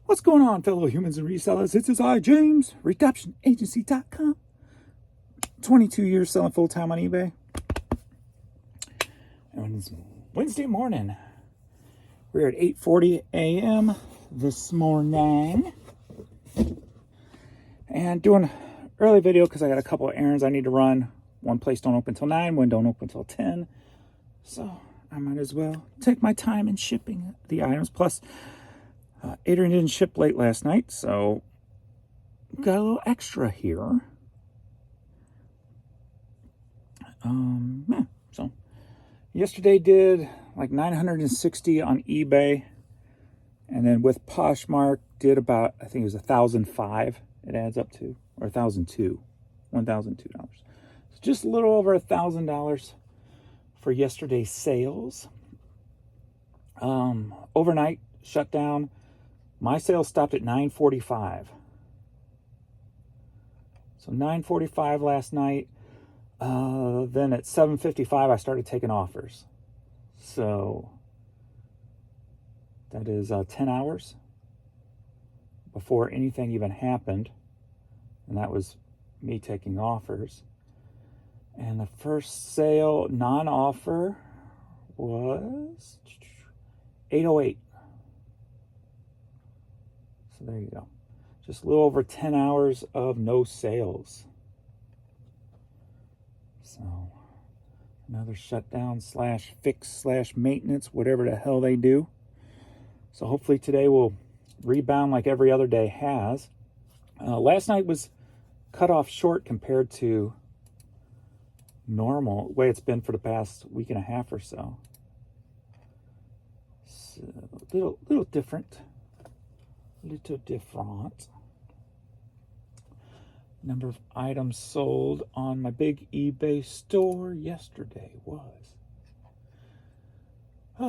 What's going on, fellow humans and resellers? It's I, James, RedemptionAgency.com. 22 years selling full-time on eBay. And it's Wednesday morning. We're at 8:40 a.m. this morning. And doing an early video because I got a couple of errands I need to run. One place don't open till 9, one don't open till 10. So I might as well take my time in shipping the items. Plus, Adrian didn't ship late last night, so got a little extra here. So yesterday did like 960 on eBay, and then with Poshmark did about, I think it was 1,005. It adds up to, or $1,002. So just a little over $1,000 for yesterday's sales. Overnight shut down. My sales stopped at 9:45. So 9:45 last night. Then at 7:55 I started taking offers. So that is 10 hours before anything even happened. And that was me taking offers. And the first sale, non-offer, was 8:08. So there you go. Just a little over 10 hours of no sales. So another shutdown slash fix slash maintenance, whatever the hell they do. So hopefully today will rebound like every other day has. Last night was cut off short compared to normal, way it's been for the past week and a half or so. So little different. Little different. Number of items sold on my big eBay store yesterday was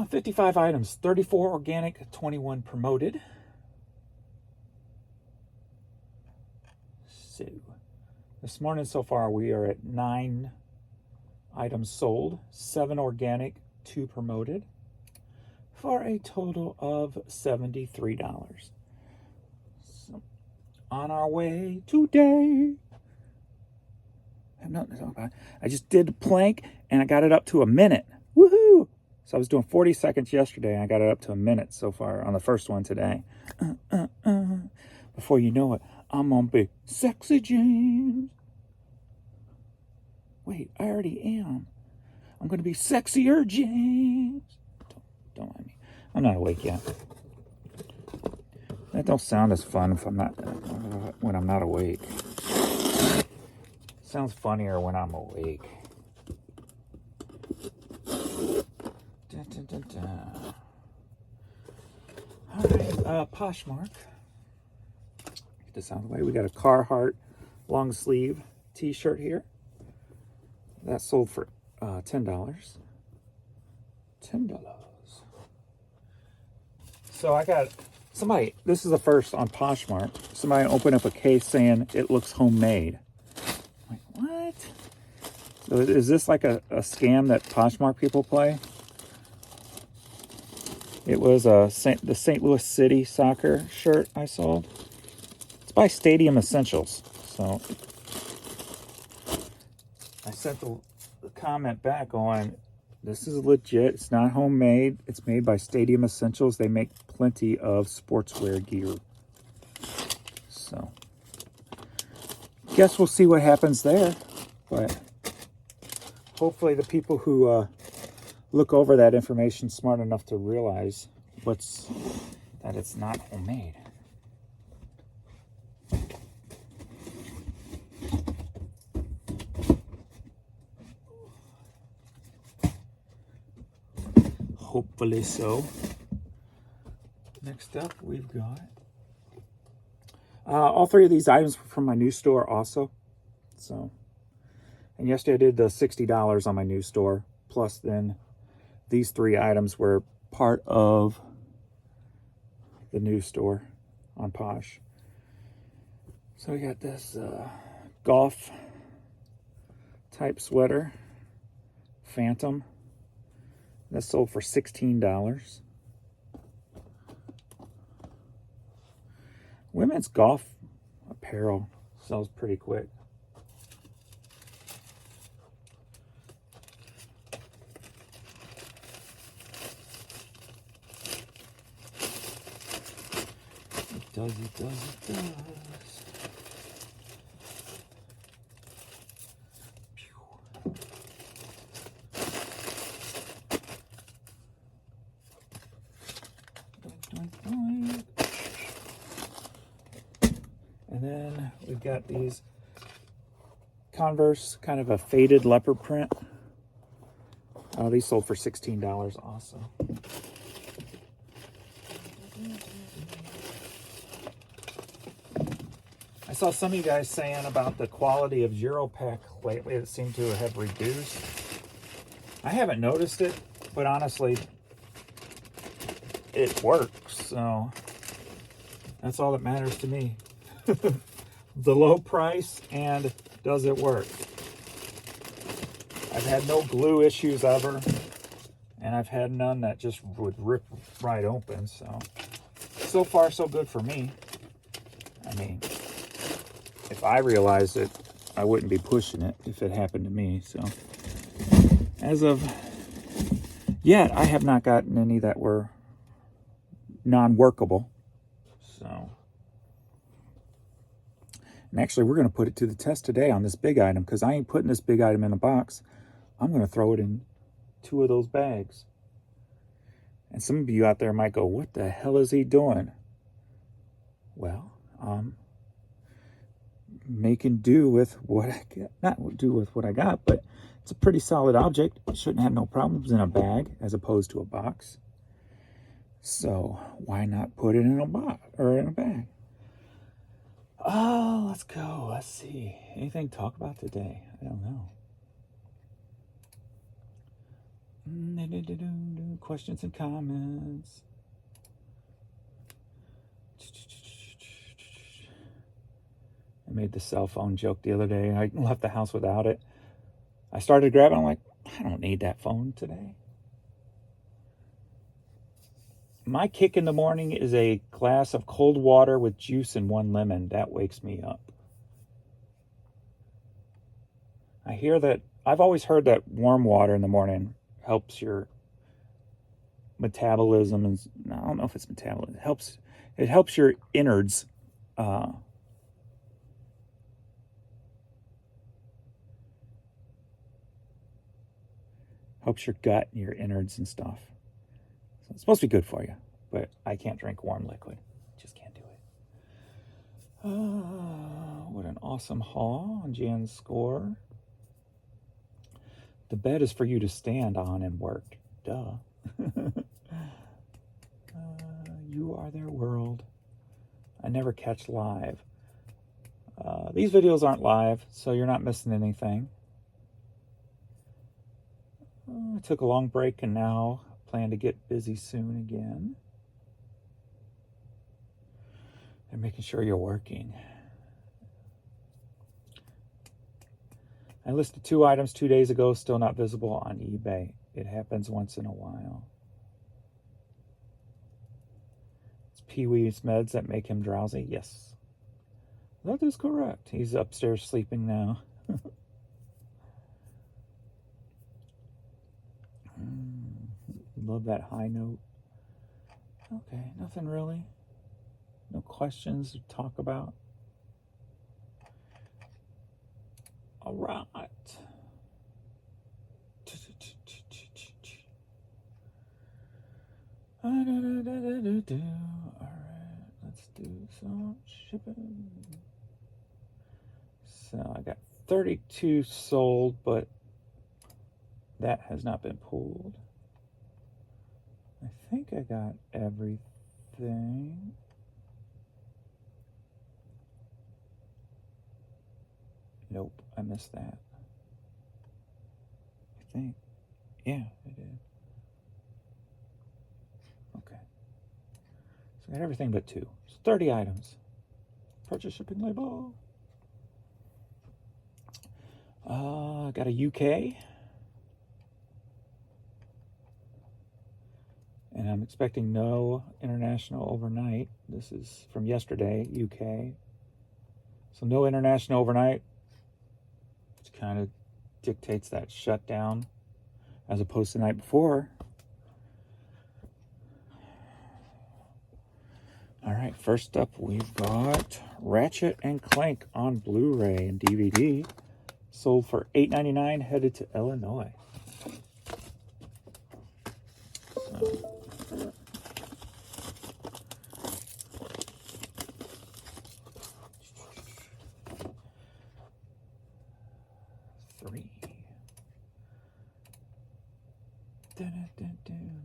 55 items, 34 organic, 21 promoted. So this morning so far we are at 9 items sold, 7 organic, 2 promoted, for a total of $73. So on our way today. I have nothing to talk about. I just did the plank and I got it up to a minute. Woohoo! So I was doing 40 seconds yesterday and I got it up to a minute so far on the first one today. Before you know it, I'm gonna be sexy James. Wait, I already am. I'm gonna be sexier James. Don't mind me. I'm not awake yet. That don't sound as fun if I'm not when I'm not awake. Sounds funnier when I'm awake. Dun, dun, dun, dun. All right, Poshmark. Get this out of the way. We got a Carhartt long sleeve T-shirt here. That sold for $10. $10. So I got somebody. This is the first on Poshmark. Somebody opened up a case saying it looks homemade. I'm like, what? So is this like a scam that Poshmark people play? It was the St. Louis City soccer shirt I sold. It's by Stadium Essentials. So I sent the comment back on, this is legit. It's not homemade. It's made by Stadium Essentials. They make plenty of sportswear gear. So guess we'll see what happens there. But hopefully the people who look over that information smart enough to realize that it's not homemade. Hopefully so. Next up, we've got all 3 of these items were from my new store also. So, and yesterday I did the $60 on my new store. Plus then these 3 items were part of the new store on Posh. So we got this golf type sweater, Phantom. That sold for $16. Women's golf apparel sells pretty quick. It does, it does, it does. And then we've got these Converse, kind of a faded leopard print. Oh, these sold for $16 also. I saw some of you guys saying about the quality of Europack lately. It seemed to have reduced. I haven't noticed it, but honestly, it works. So that's all that matters to me. The low price and does it work? I've had no glue issues ever, and I've had none that just would rip right open. So far so good for me. I mean, if I realized it, I wouldn't be pushing it if it happened to me. So as of yet, I have not gotten any that were non-workable. So, and actually, we're going to put it to the test today on this big item, because I ain't putting this big item in a box. I'm going to throw it in 2 of those bags. And some of you out there might go, what the hell is he doing? Well, making do with what I got. Not do with what I got, but it's a pretty solid object. It shouldn't have no problems in a bag as opposed to a box. So why not put it in a box or in a bag? Oh, let's go. Let's see. Anything to talk about today? I don't know. Questions and comments. I made the cell phone joke the other day. I left the house without it. I started grabbing. I'm like, I don't need that phone today. My kick in the morning is a glass of cold water with juice and 1 lemon. That wakes me up. I hear that, I've always heard that warm water in the morning helps your metabolism. And I don't know if it's metabolism. It helps your innards. Helps your gut and your innards and stuff. So it's supposed to be good for you, but I can't drink warm liquid. Just can't do it. What an awesome haul on Jan's score. The bed is for you to stand on and work. Duh. You are their world. I never catch live. These videos aren't live, so you're not missing anything. I took a long break and now plan to get busy soon again. And making sure you're working. I listed 2 items 2 days ago, still not visible on eBay. It happens once in a while. It's Pee-wee's meds that make him drowsy? Yes. That is correct. He's upstairs sleeping now. Love that high note. Okay, nothing really. No questions to talk about. All right. All right, let's do some shipping. So I got 32 sold, but that has not been pulled. I think I got everything. Nope, I missed that. I think. Yeah, I did. Okay. So I got everything but 2. So 30 items. Purchase shipping label. I got a UK. And I'm expecting no international overnight. This is from yesterday, UK. So no international overnight, which kind of dictates that shutdown as opposed to the night before. All right, first up we've got Ratchet and Clank on Blu-ray and DVD. Sold for $8.99, headed to Illinois. So,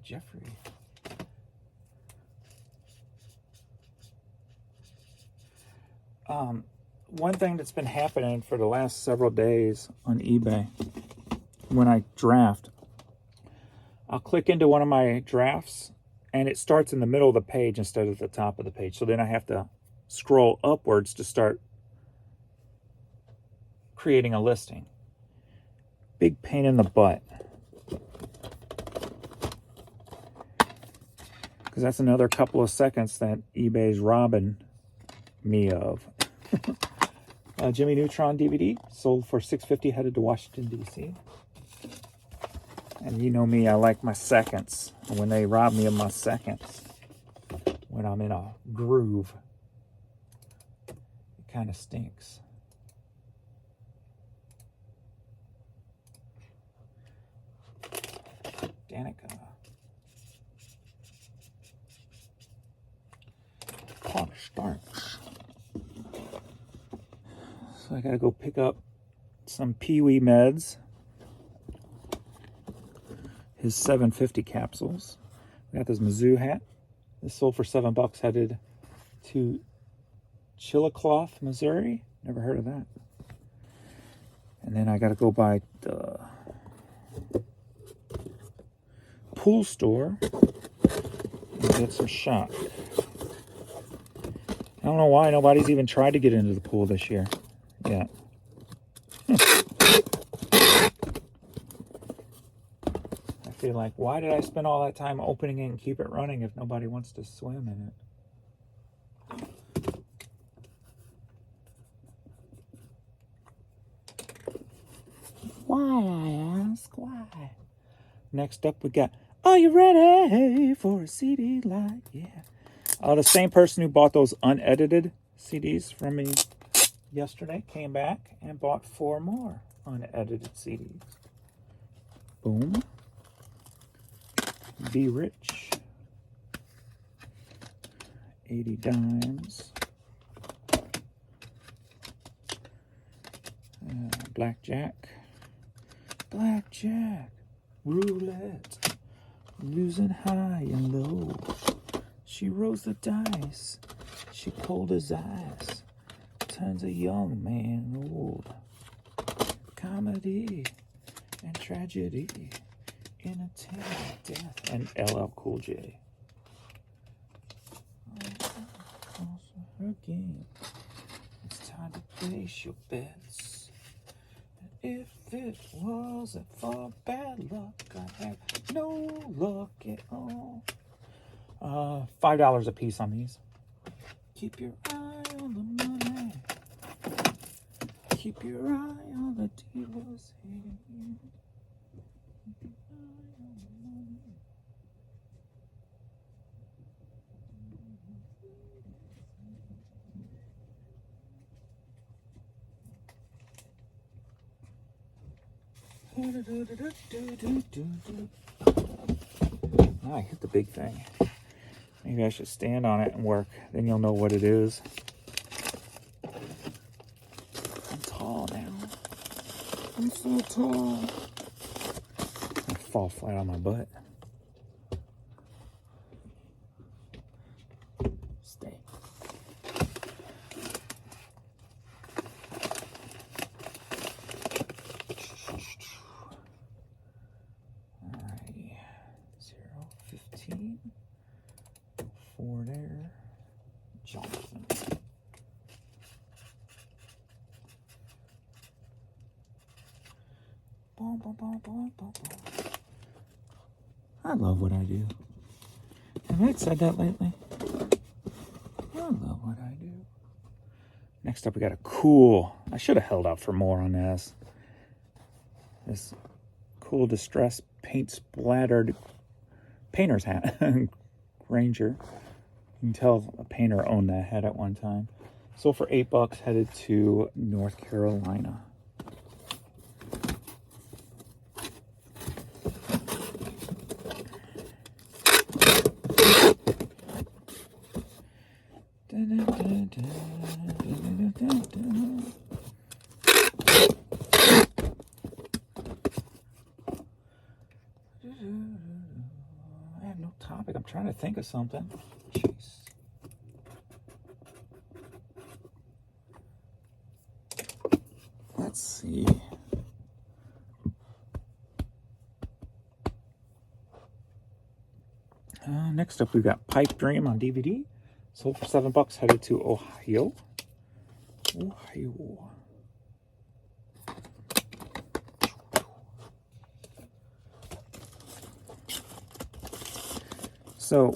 Jeffrey. One thing that's been happening for the last several days on eBay, when I draft, I'll click into one of my drafts and it starts in the middle of the page instead of the top of the page. So then I have to scroll upwards to start creating a listing. Big pain in the butt. Because that's another couple of seconds that eBay's robbing me of. Jimmy Neutron DVD sold for $6.50, headed to Washington, D.C. And you know me, I like my seconds. And when they rob me of my seconds, when I'm in a groove, it kind of stinks. Danica. Starks. So I gotta go pick up some Pee-wee meds. His 750 capsules. We got this Mizzou hat. This sold for $7, headed to Chillicothe, Missouri. Never heard of that. And then I gotta go by the pool store and get some shot. I don't know why nobody's even tried to get into the pool this year yet. I feel like, why did I spend all that time opening it and keep it running if nobody wants to swim in it? Why, I ask, why? Next up we got, are you ready for a CD like, yeah. The same person who bought those unedited CDs from me yesterday came back and bought 4 more unedited CDs. Boom. Be Rich. 80 dimes. Blackjack. Blackjack. Roulette. Losing high and low. She rolls the dice, she cold as ice, turns a young man old. Comedy and tragedy, entertainment, death, and LL Cool J. Her game. It's time to place your bets. And if it wasn't for bad luck, I'd have no luck at all. $5 a piece on these. Keep your eye on the money. Keep your eye on the dealer's hand. Keep your eye on the money. Now I hit the big thing. Maybe I should stand on it and work. Then you'll know what it is. I'm tall now. I'm so tall. I fall flat on my butt. Stay. Alrighty. 0-15. 4 there. Johnson. Boom, boom, boom, boom, boom, boom. I love what I do. Have I said that lately? I don't know what I do. Next up, we got a cool, I should have held out for more on this. This cool distress paint splattered painter's hat. Ranger. You can tell a painter owned that hat at one time. So for $8, headed to North Carolina. I have no topic. I'm trying to think of something. Jeez. Let's see. Next up, we've got Pipe Dream on DVD. Sold for $7, headed to Ohio. So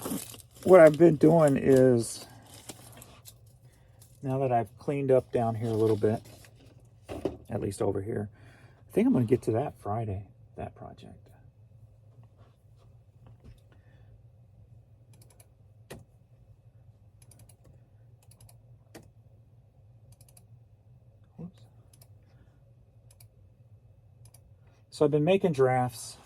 what I've been doing is, now that I've cleaned up down here a little bit, at least over here, I think I'm going to get to that Friday, that project. Oops. So I've been making drafts,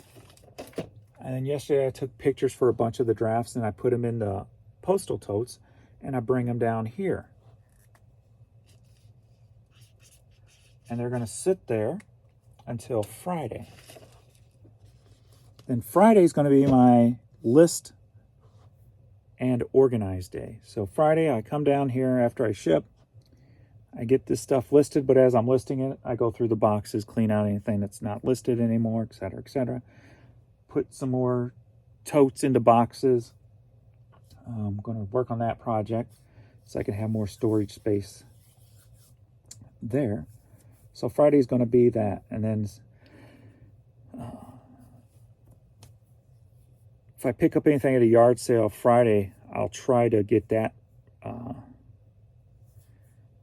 and then yesterday I took pictures for a bunch of the drafts and I put them in the postal totes and I bring them down here. And they're going to sit there until Friday. Then Friday is going to be my list and organize day. So Friday I come down here after I ship. I get this stuff listed, but as I'm listing it, I go through the boxes, clean out anything that's not listed anymore, etc., etc. Put some more totes into boxes. I'm going to work on that project so I can have more storage space there. So Friday is going to be that. And then if I pick up anything at a yard sale Friday, I'll try to get that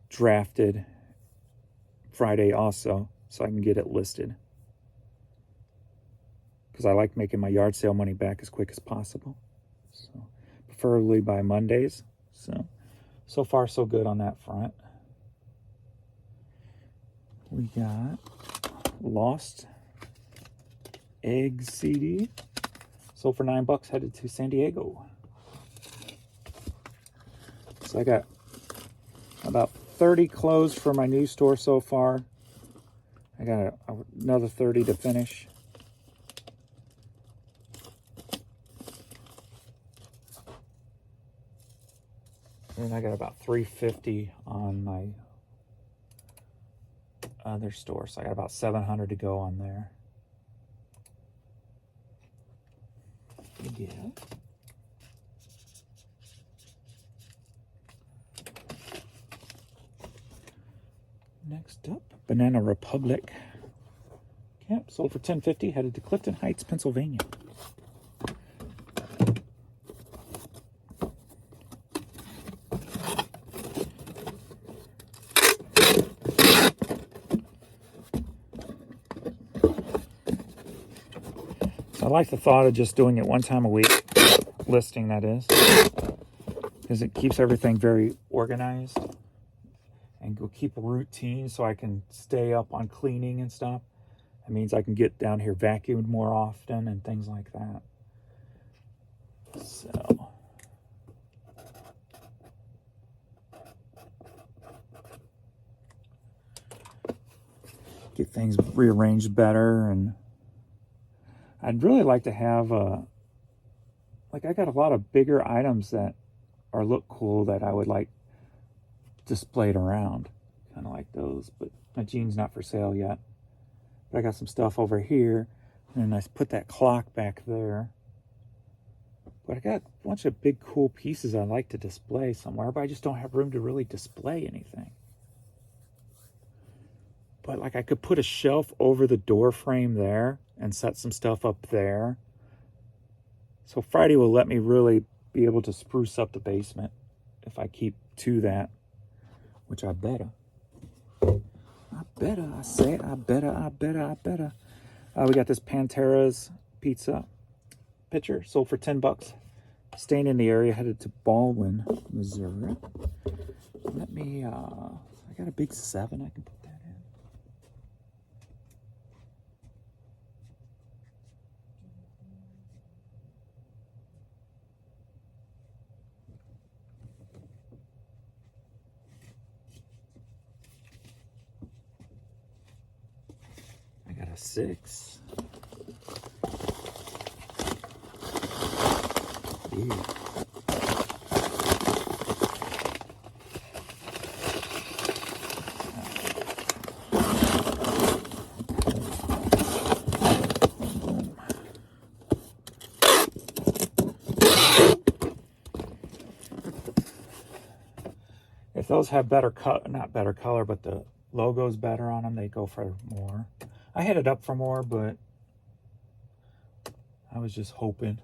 drafted Friday also, so I can get it listed. Because I like making my yard sale money back as quick as possible. So preferably by Mondays. So far so good on that front. We got Lost Egg CD. Sold for $9, headed to San Diego. So I got about 30 closed for my new store so far. I got another 30 to finish. And I got about 350 on my other store, so I got about 700 to go on there. Yeah. Next up, Banana Republic cap, sold for $10.50, headed to Clifton Heights, Pennsylvania. I like the thought of just doing it one time a week, listing that is, because it keeps everything very organized and will keep a routine so I can stay up on cleaning and stuff. That means I can get down here vacuumed more often and things like that. So get things rearranged better. And I'd really like to have I got a lot of bigger items that look cool that I would like displayed around, kind of like those, but my jean's not for sale yet. But I got some stuff over here, and I put that clock back there. But I got a bunch of big cool pieces I like to display somewhere, but I just don't have room to really display anything. But like I could put a shelf over the door frame there and set some stuff up there. So Friday will let me really be able to spruce up the basement if I keep to that, which I better. I say I better. We got this Pantera's pizza pitcher, sold for $10. Staying in the area, headed to Baldwin, Missouri. Let me, I got a big 7, I can put that in. I got a 6. Yeah. If those have better cut, not better color, but the logo's better on them, they go for more. I had it up for more, but I was just hoping.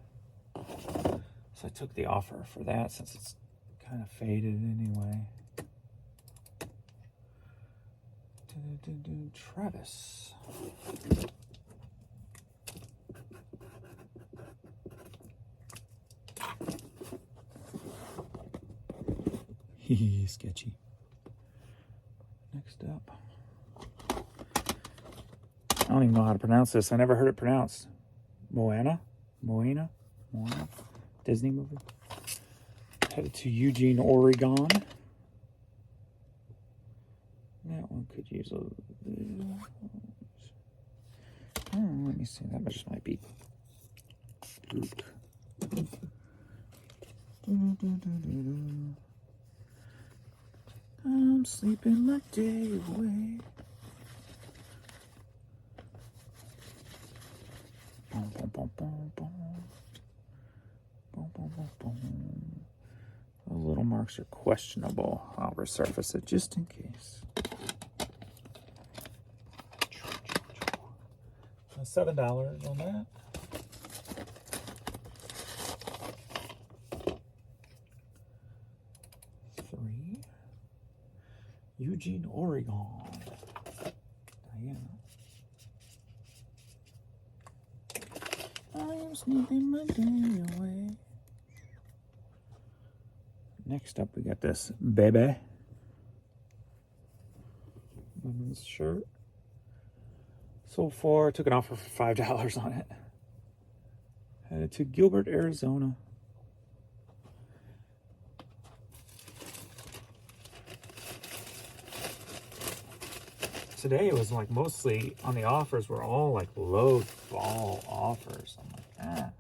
So I took the offer for that since it's kind of faded anyway. Travis. Sketchy. Next up. I don't even know how to pronounce this. I never heard it pronounced. Moana? Disney movie. Headed to Eugene, Oregon. That one could use a... let me see. That just might be... Luke. I'm sleeping my day away. Boom, boom, boom, boom, boom. Boom, boom, boom, boom. The little marks are questionable. I'll resurface it just in case. $7 on that. Eugene, Oregon. Diana. I am sleeping my day away. Next up, we got this baby. Women's shirt. Sold for, took an offer for $5 on it. Headed to Gilbert, Arizona. Today it was like mostly on the offers were all like low ball offers. I'm like, ah.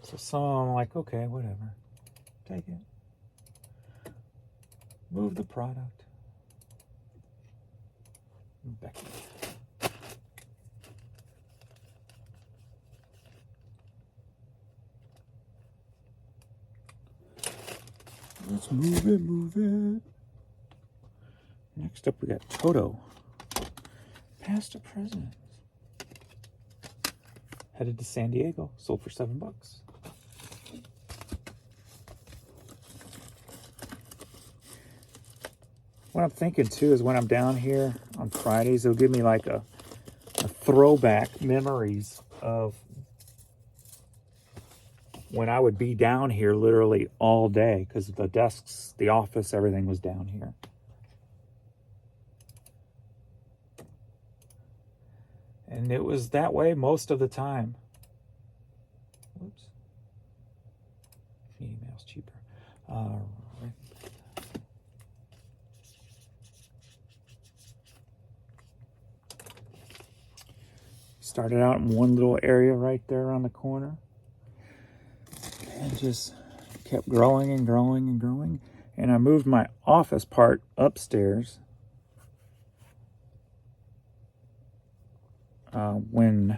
So some of them I'm like, okay, whatever. Take it. Move the product. Becky. Let's move it. Next up, we got Toto. Past to present. Headed to San Diego. Sold for $7. What I'm thinking too is when I'm down here on Fridays, it'll give me like a throwback memories of when I would be down here literally all day because the desks, the office, everything was down here. And it was that way most of the time. Whoops. Meeting mail's cheaper. Right. Started out in one little area right there on the corner. And just kept growing and growing and growing. And I moved my office part upstairs. When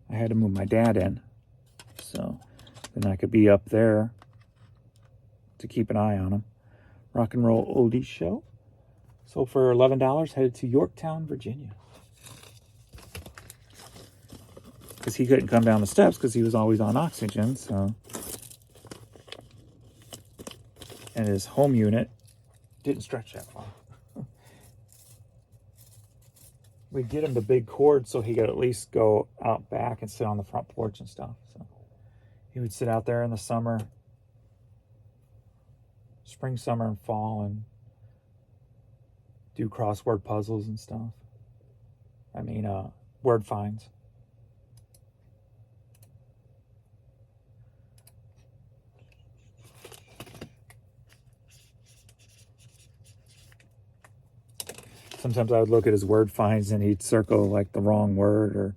I had to move my dad in. So then I could be up there to keep an eye on him. Rock and Roll Oldies Show. Sold for $11, headed to Yorktown, Virginia. because he couldn't come down the steps because he was always on oxygen. So, and his home unit didn't stretch that far. We'd get him the big cord so he could at least go out back and sit on the front porch and stuff. So he would sit out there in the summer, spring, summer, and fall, and do crossword puzzles and stuff. I mean, word finds. Sometimes I would look at his word finds and he'd circle like the wrong word,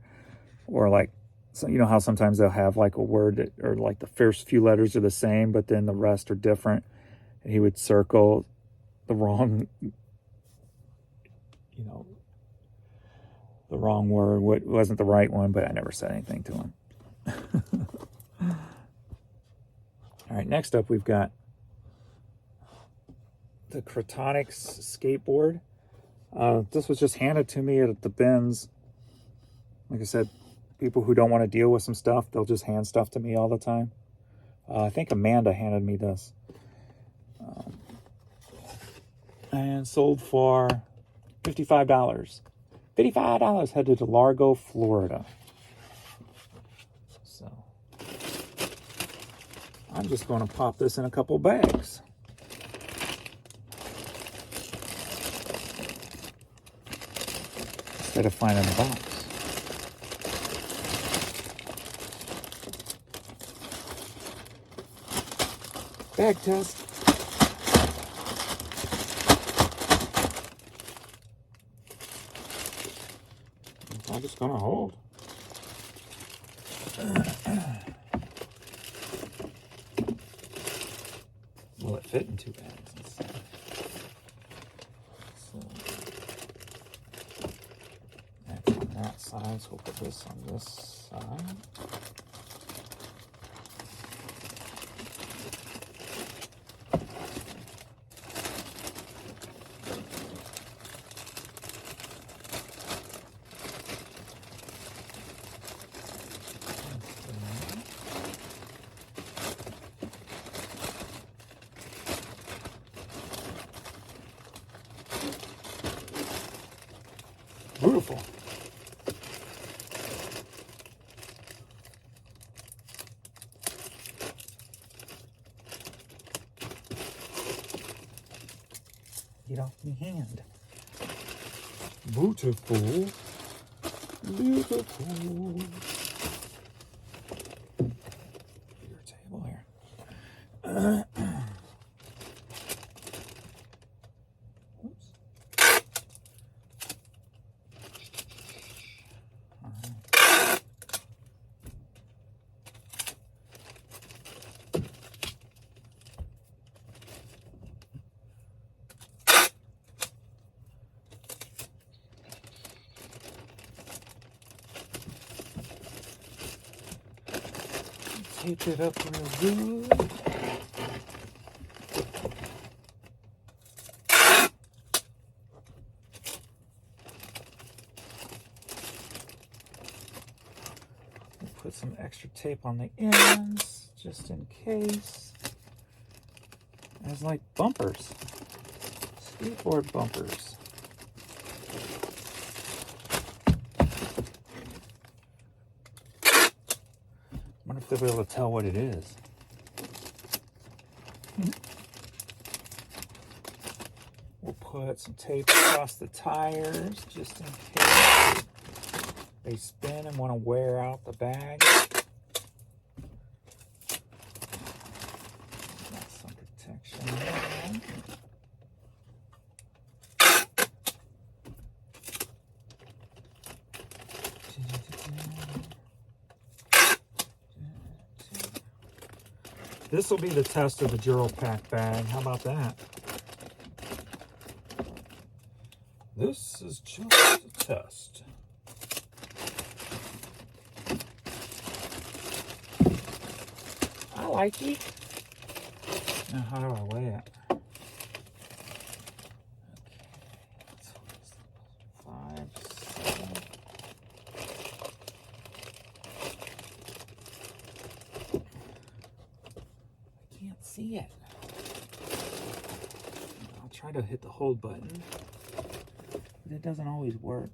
or like, so you know how sometimes they'll have like a word that, or like the first few letters are the same, but then the rest are different. And he would circle the wrong, you know, the wrong word. What wasn't the right one, but I never said anything to him. All right, next up we've got the Crotonics skateboard. This was just handed to me at the bins. Like I said, people who don't want to deal with some stuff, they'll just hand stuff to me all the time. I think Amanda handed me this. And sold for $55. $55, headed to Largo, Florida. So I'm just going to pop this in a couple bags. Instead of finding a box. Bag test. I'm just gonna hold. Will it fit in 2 bags? Let's see. So that's on that side, so we'll put this on this side. Beautiful. Get off my hand. Beautiful. Beautiful. Your table here. Tape it up real good. Put some extra tape on the ends, just in case. There's like bumpers, skateboard bumpers. I wonder if they'll be able to tell what it is. We'll put some tape across the tires just in case they spin and want to wear out the bag. Got some protection there. This will be the test of the Duropack bag. How about that? This is just a test. I like it. Now, how do I weigh it? Okay. 5, 7. can't see it. I'll try to hit the hold button, but it doesn't always work.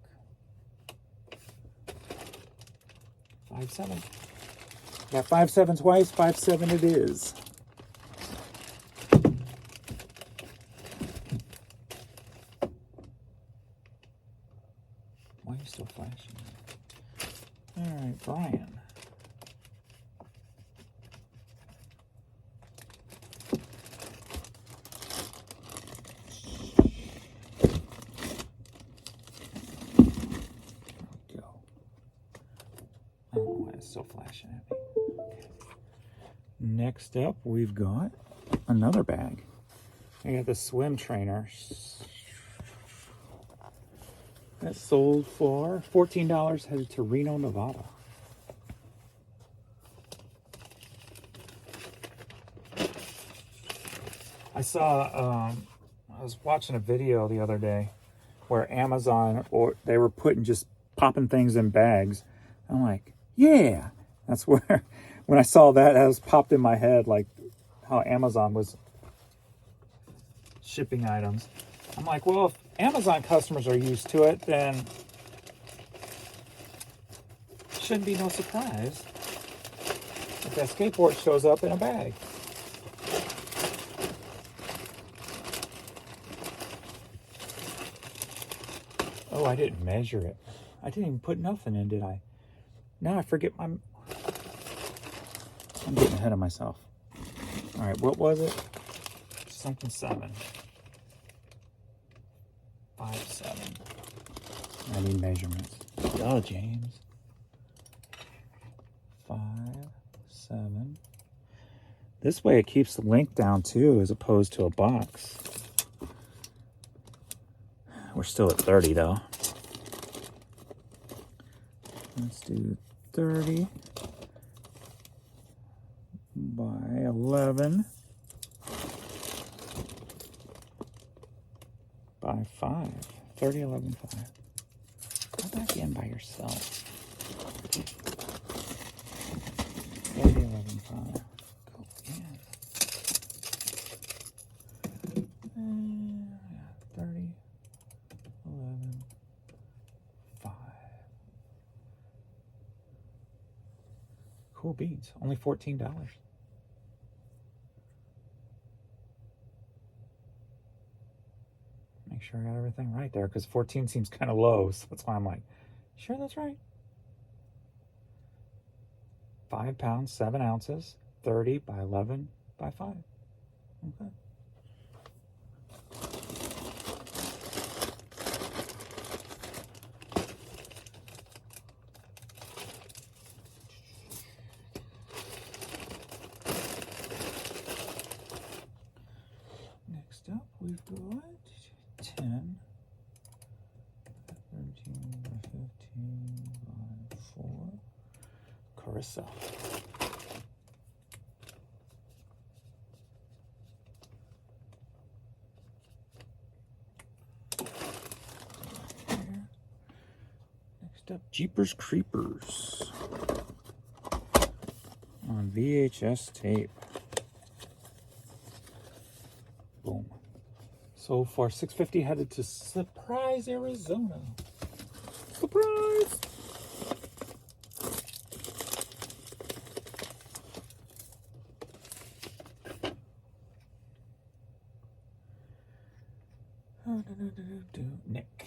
5-7. Got 5-7 twice, 5-7 it is. Why are you still flashing? All right, Brian. Still flashing at me. Okay. Next up, we've got another bag. I got the swim trainer. That sold for $14, headed to Reno, Nevada. I saw, I was watching a video the other day where Amazon, they were popping things in bags. I'm like, yeah, that's where, when I saw that, was popped in my head, like how Amazon was shipping items. I'm like, well, if Amazon customers are used to it, then it shouldn't be no surprise if that skateboard shows up in a bag. Oh, I didn't measure it. I didn't even put nothing in, did I? Now I forget I'm getting ahead of myself. All right, what was it? Something 7. 5-7. I need measurements. Oh, James. 5-7. This way it keeps the link down too, as opposed to a box. We're still at 30 though. Let's do 30 by 11 by 5. 30, 11, 5. Go back in by yourself. 30, 11, 5. Go in. 30, 11, 5. Cool beads. Only $14. Make sure I got everything right there, because 14 seems kind of low, so that's why I'm like, sure that's right. 5 pounds, 7 ounces, 30 by 11 by 5. Okay. Next up, we've got 10, 13 by 15 by 4. Carissa. Next up, Jeepers Creepers on VHS tape. Boom. So far, $6.50, headed to Surprise, Arizona. Surprise! Nick.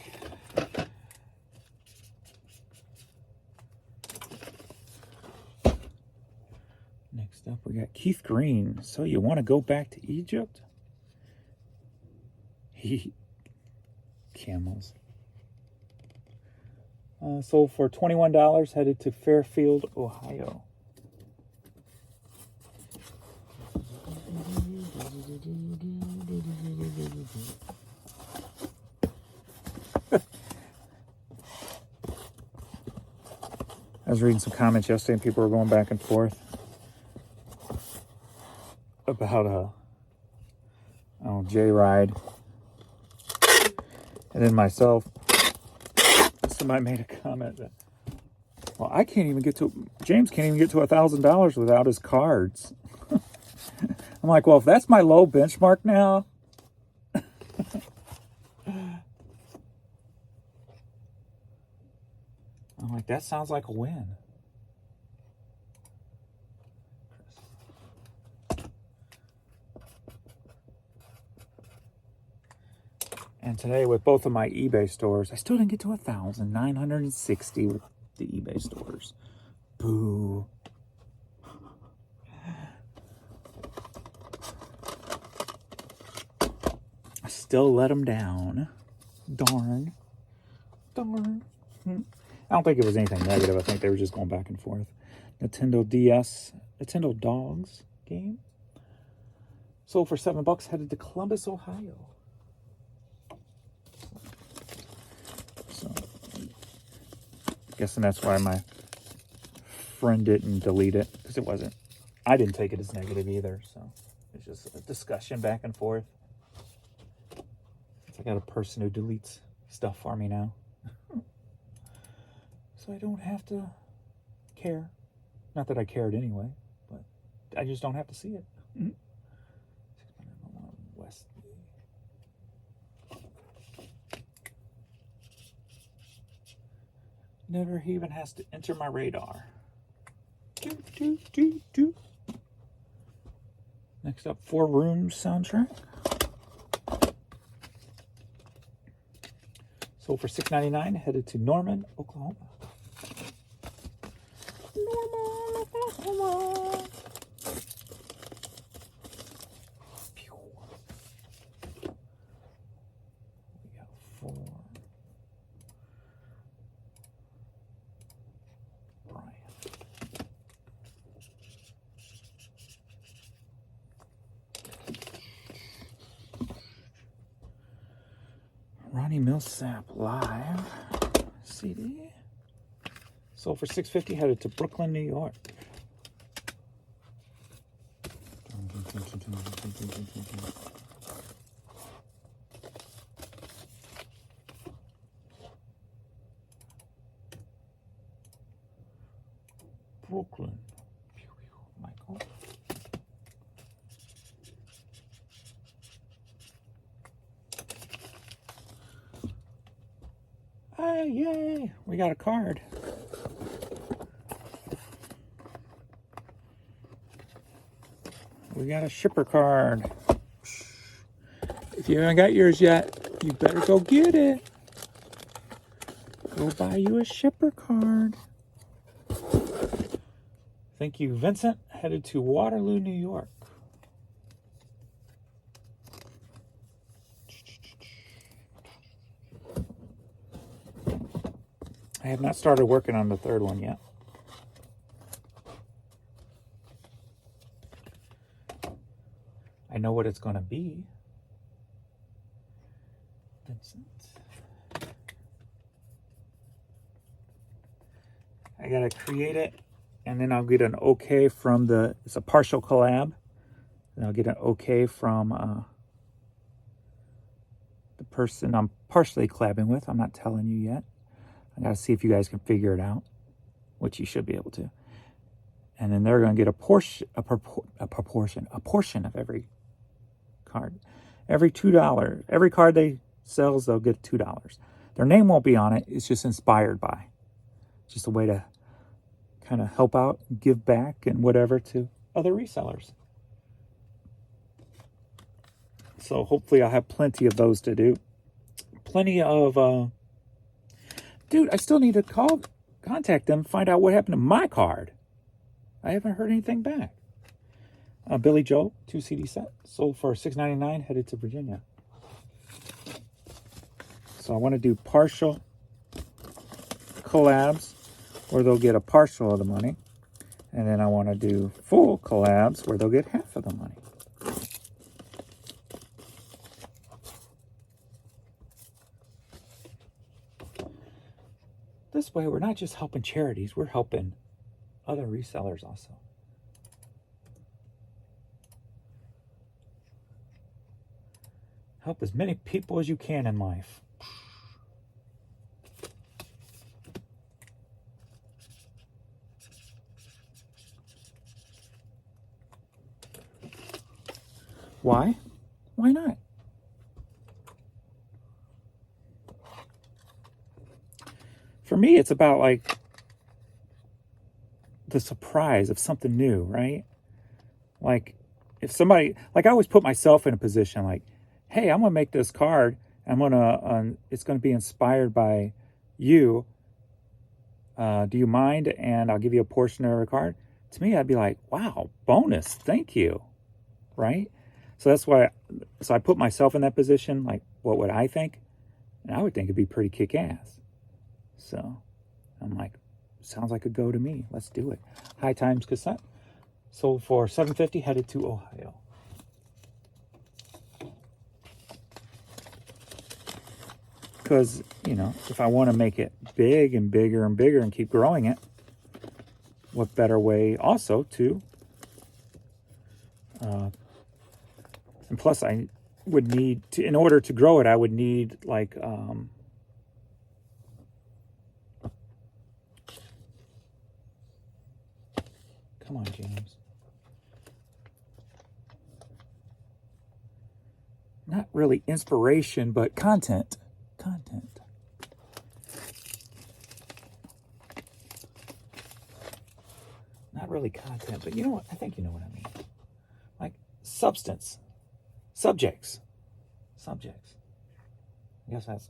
Next up, we got Keith Green. So you want to go back to Egypt? Camels. Sold for $21, headed to Fairfield, Ohio. I was reading some comments yesterday and people were going back and forth about J-Ride. And then myself, somebody made a comment that, well, James can't even get to $1,000 without his cards. I'm like, well, if that's my low benchmark now. I'm like, that sounds like a win. And today with both of my eBay stores, I still didn't get to 1,960 with the eBay stores. Boo. I still let them down. Darn. Darn. I don't think it was anything negative. I think they were just going back and forth. Nintendo DS, Nintendo Dogs game. Sold for $7, headed to Columbus, Ohio. So, guessing that's why my friend didn't delete it, because it wasn't. I didn't take it as negative either, so it's just a discussion back and forth. I got a person who deletes stuff for me now. So I don't have to care. Not that I cared anyway, but I just don't have to see it. West. Never even has to enter my radar. Next up, 4 Rooms soundtrack. Sold for $6.99, headed to Norman, Oklahoma. Norman, Oklahoma. We got 4. Brian. Ronnie Millsap live CD. Sold for $6.50, headed to Brooklyn, New York. Brooklyn. Michael. Hey, yay! We got a card. We got a shipper card. If you haven't got yours yet, you better go get it. Go buy you a shipper card. Thank you, Vincent. Headed to Waterloo, New York. I have not started working on the third one yet. I know what it's going to be. Vincent. I got to create it, and then I'll get an okay from the, it's a partial collab. And I'll get an okay from the person I'm partially collabing with. I'm not telling you yet. I got to see if you guys can figure it out, which you should be able to. And then they're going to get a portion of every card. Every $2. Every card they sells, they'll get $2. Their name won't be on it. It's just inspired by. It's just a way to kind of help out, give back, and whatever to other resellers. So hopefully I'll have plenty of those to do. Plenty of... Dude, I still need to contact them, find out what happened to my card. I haven't heard anything back. Billy Joel, 2 CD set, sold for $6.99, headed to Virginia. So I want to do partial collabs where they'll get a partial of the money. And then I want to do full collabs where they'll get half of the money. This way, we're not just helping charities, we're helping other resellers also. Help as many people as you can in life. Why? Why not? For me, it's about like the surprise of something new, right? Like if somebody, like I always put myself in a position like, hey, I'm going to make this card. It's going to be inspired by you. Do you mind? And I'll give you a portion of the card. To me, I'd be like, wow, bonus. Thank you. Right? So that's why, I put myself in that position. Like, what would I think? And I would think it'd be pretty kick-ass. So I'm like, sounds like a go to me. Let's do it. High Times cassette. Sold for $7.50, headed to Ohio. Because, you know, if I want to make it big and bigger and bigger and keep growing it, what better way also to, and plus I would need to, in order to grow it, I would need like, come on, James. Not really inspiration, but content. Not really content, but you know what? I think you know what I mean. Like substance. Subjects. I guess that's,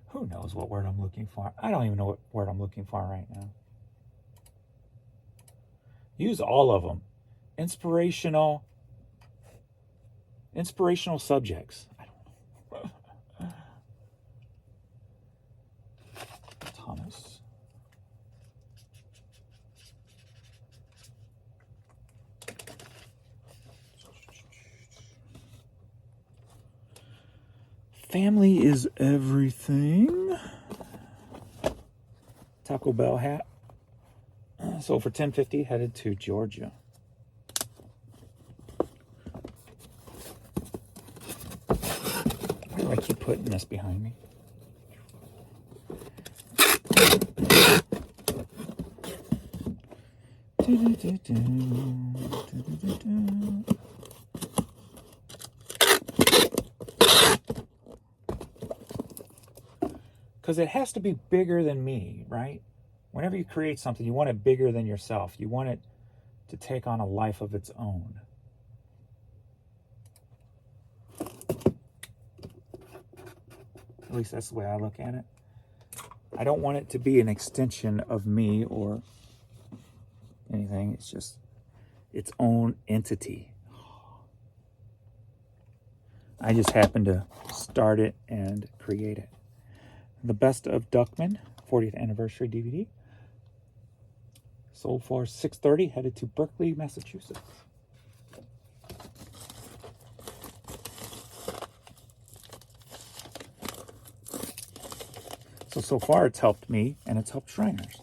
who knows what word I'm looking for? I don't even know what word I'm looking for right now. Use all of them. Inspirational subjects. I don't know. Thomas. Family is everything. Taco Bell hat. Sold for $10.50, headed to Georgia. Why do I keep putting this behind me? Because it has to be bigger than me, right? Whenever you create something, you want it bigger than yourself. You want it to take on a life of its own. At least that's the way I look at it. I don't want it to be an extension of me or anything. It's just its own entity. I just happen to start it and create it. The Best of Duckman 40th Anniversary DVD. Sold for $6.30, headed to Berkeley, Massachusetts. So far it's helped me and it's helped Shriners.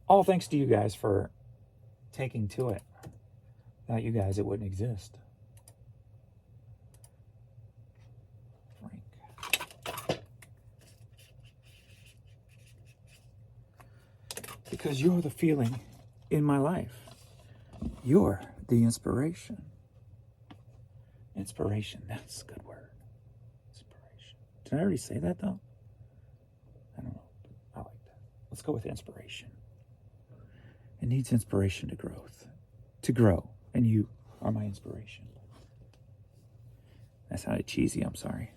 All thanks to you guys for taking to it. Without you guys, it wouldn't exist. Because you're the feeling in my life. You're the inspiration. Inspiration, that's a good word. Inspiration. Did I already say that though? I don't know. I like that. Let's go with inspiration. It needs inspiration to grow. And you are my inspiration. That sounded cheesy, I'm sorry.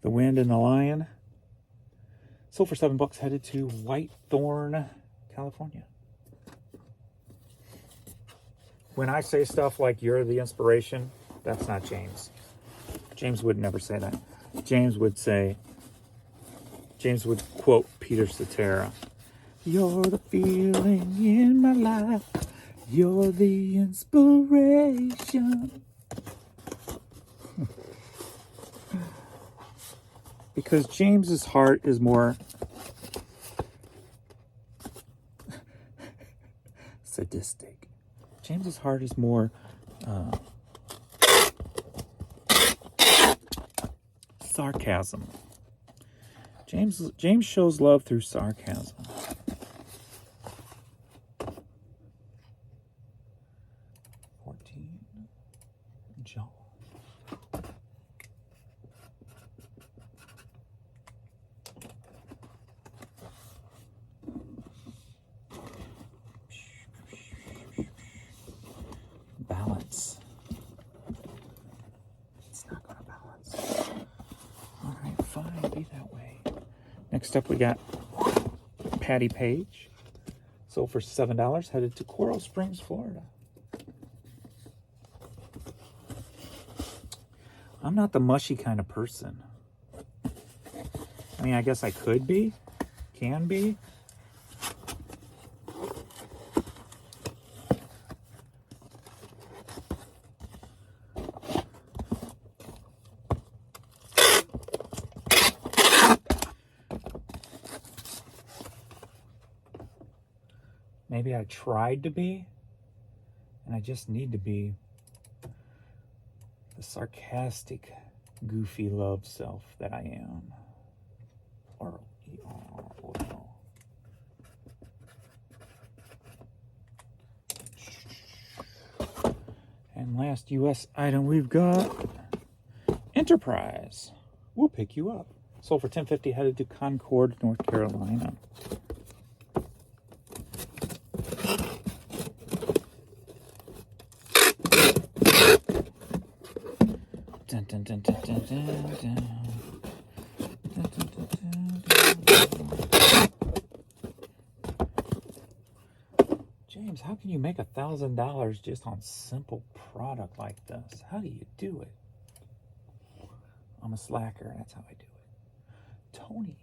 The Wind and the Lion. Sold for $7, headed to Whitethorn, California. When I say stuff like you're the inspiration, that's not James. James would never say that. James would quote Peter Cetera. You're the feeling in my life. You're the inspiration. Because James's heart is more sadistic. James's heart is more sarcasm. James shows love through sarcasm. jaw. Balance. It's not going to balance. All right, fine, be that way. Next up, we got Patty Page. Sold for $7, headed to Coral Springs, Florida. I'm not the mushy kind of person. I mean, I guess I could be, can be. Maybe I tried to be, and I just need to be the sarcastic, goofy love self that I am. R-E-R-O-L. And last U.S. item we've got Enterprise. We'll pick you up. Sold for $10.50, headed to Concord, North Carolina. Dun, dun, dun, dun, dun, dun, dun. Dun, dun, dun, dun, dun. James, how can you make $1,000 just on simple product like this? How do you do it? I'm a slacker. That's how I do it. Tony.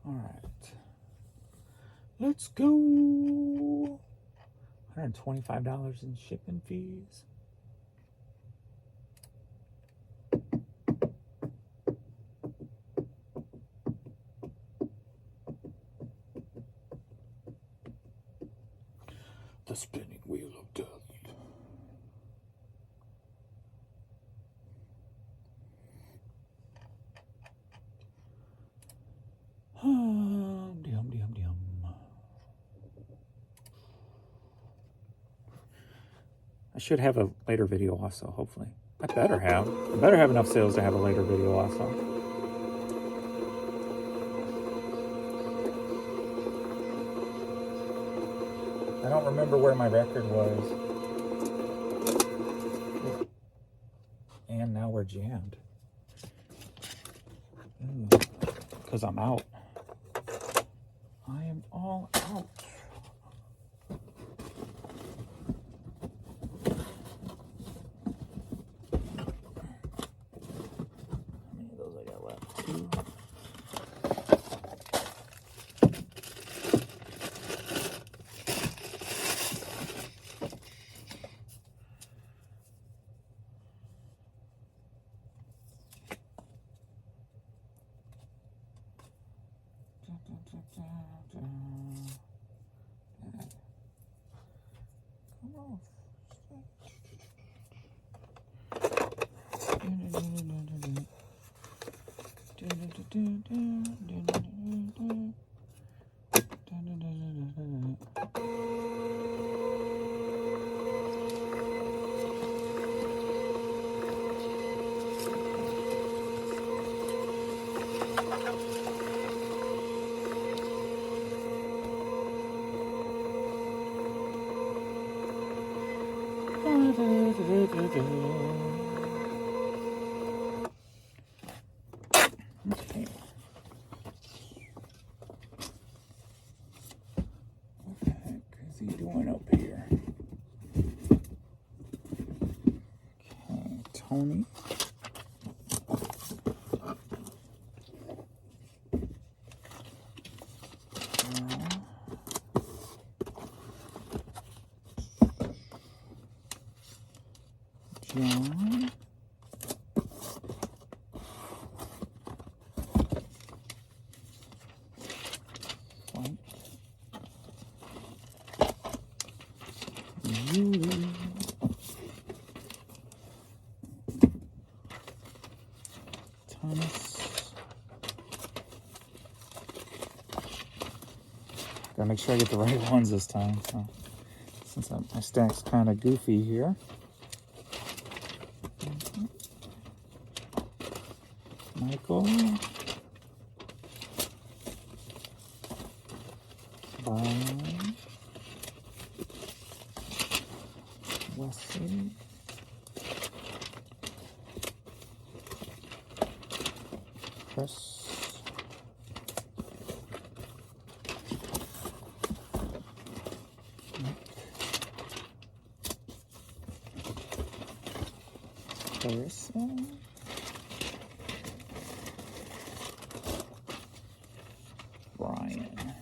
All right. Let's go. $125 in shipping fees. The spinning wheel of death. I should have a later video also, hopefully. I better have enough sales to have a later video also. I don't remember where my record was. And now we're jammed. Because I'm out. I am all out. Okay. What the heck is he doing up here? Okay, Tony. John. White. Julie. Thomas. Gotta make sure I get the right ones this time. So, since my stack's kind of goofy here. Michael. Brian. Wesley. Chris. Clarissa. Brian.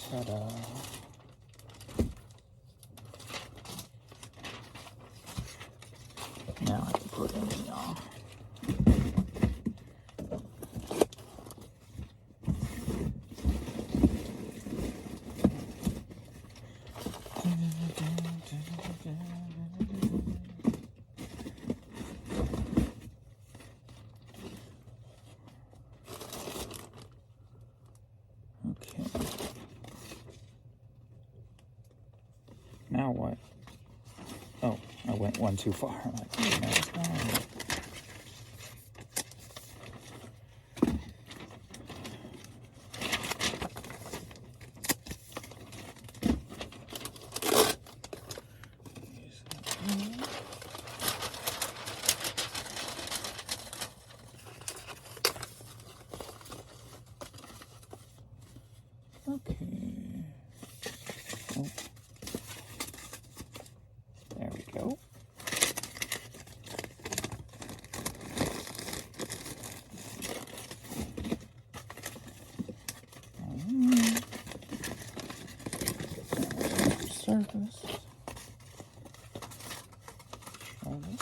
Ta-da. Now I can put in y'all. Okay. Now what? Oh, I went one too far. I'm like, oh, no, it's not. Okay. Oh. There we go. Surface. Try this.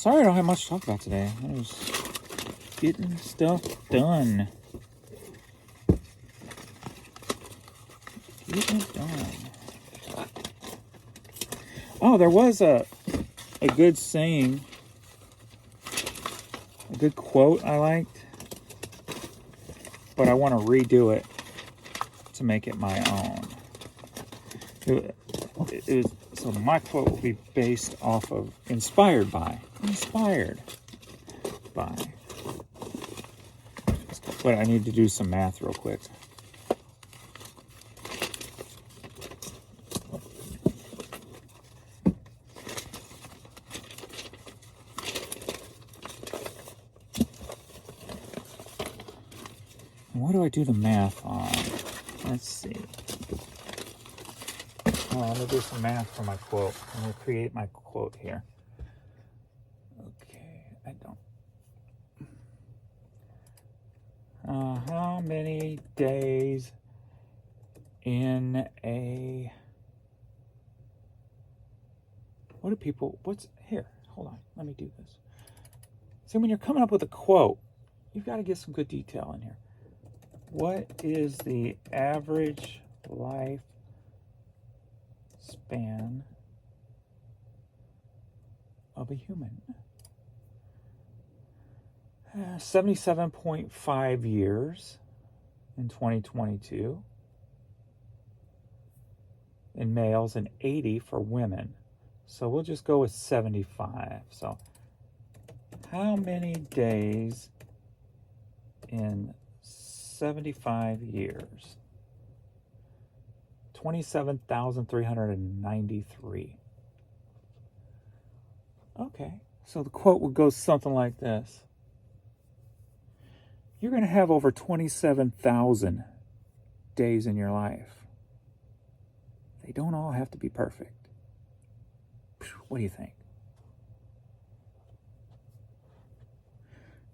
Sorry I don't have much to talk about today. I was getting stuff done. Getting it done. Oh, there was a good saying, a good quote I liked, but I want to redo it to make it my own. It was, so my quote will be based off of inspired by. But I need to do some math real quick. What do I do the math on? Let's see. Oh, I'm going to do some math for my quote. I'm going to create my quote here. Okay, I don't. How many days in a... What do people... What's... Here, hold on. Let me do this. See, when you're coming up with a quote, you've got to get some good detail in here. What is the average life span of a human? 77.5 years in 2022 in males and 80 for women. So we'll just go with 75. So how many days in 75 years? 27,393. Okay, so the quote would go something like this. You're going to have over 27,000 days in your life. They don't all have to be perfect. What do you think?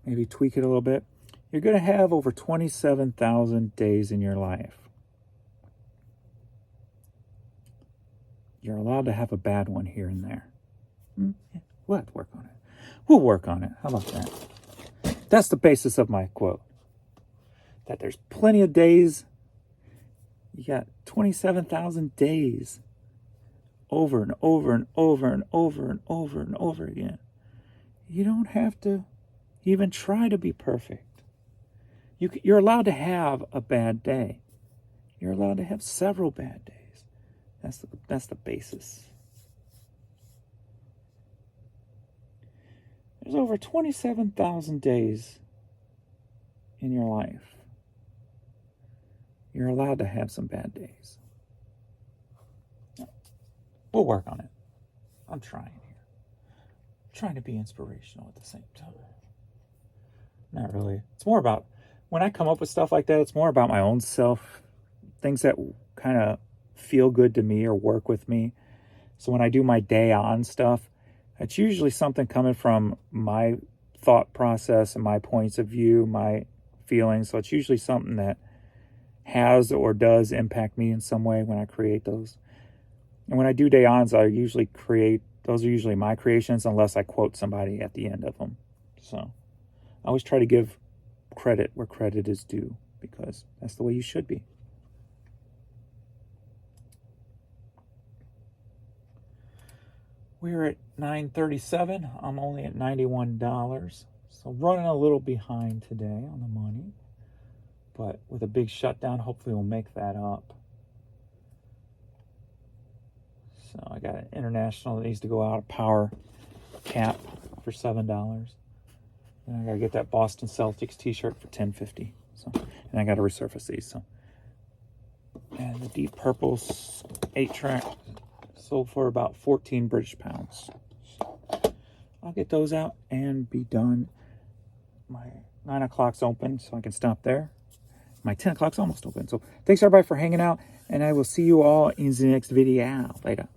Maybe tweak it a little bit. You're going to have over 27,000 days in your life. You're allowed to have a bad one here and there. We'll have to work on it. We'll work on it. How about that? That's the basis of my quote. That there's plenty of days You got 27,000 days over and over and over and over and over and over again. You don't have to even try to be perfect. You're allowed to have a bad day. You're allowed to have several bad days. That's the basis. There's over 27,000 days in your life. You're allowed to have some bad days. We'll work on it. I'm trying here. I'm trying to be inspirational at the same time. Not really. It's more about, when I come up with stuff like that, it's more about my own self, things that kind of feel good to me or work with me. So when I do my day on stuff, it's usually something coming from my thought process and my points of view, my feelings. So it's usually something that has or does impact me in some way when I create those. And when I do day-ons, those are usually my creations unless I quote somebody at the end of them. So I always try to give credit where credit is due, because that's the way you should be. We're at $9.37. I'm only at $91. So running a little behind today on the money. But with a big shutdown, hopefully we'll make that up. So I got an international that needs to go out, a power cap for $7. And I gotta get that Boston Celtics t-shirt for $10.50. So, and I gotta resurface these. So, and the deep purples 8-track sold for about 14 British pounds. So I'll get those out and be done. My 9 o'clock's open, so I can stop there. My 10 o'clock's almost open. So thanks everybody for hanging out, and I will see you all in the next video. Later.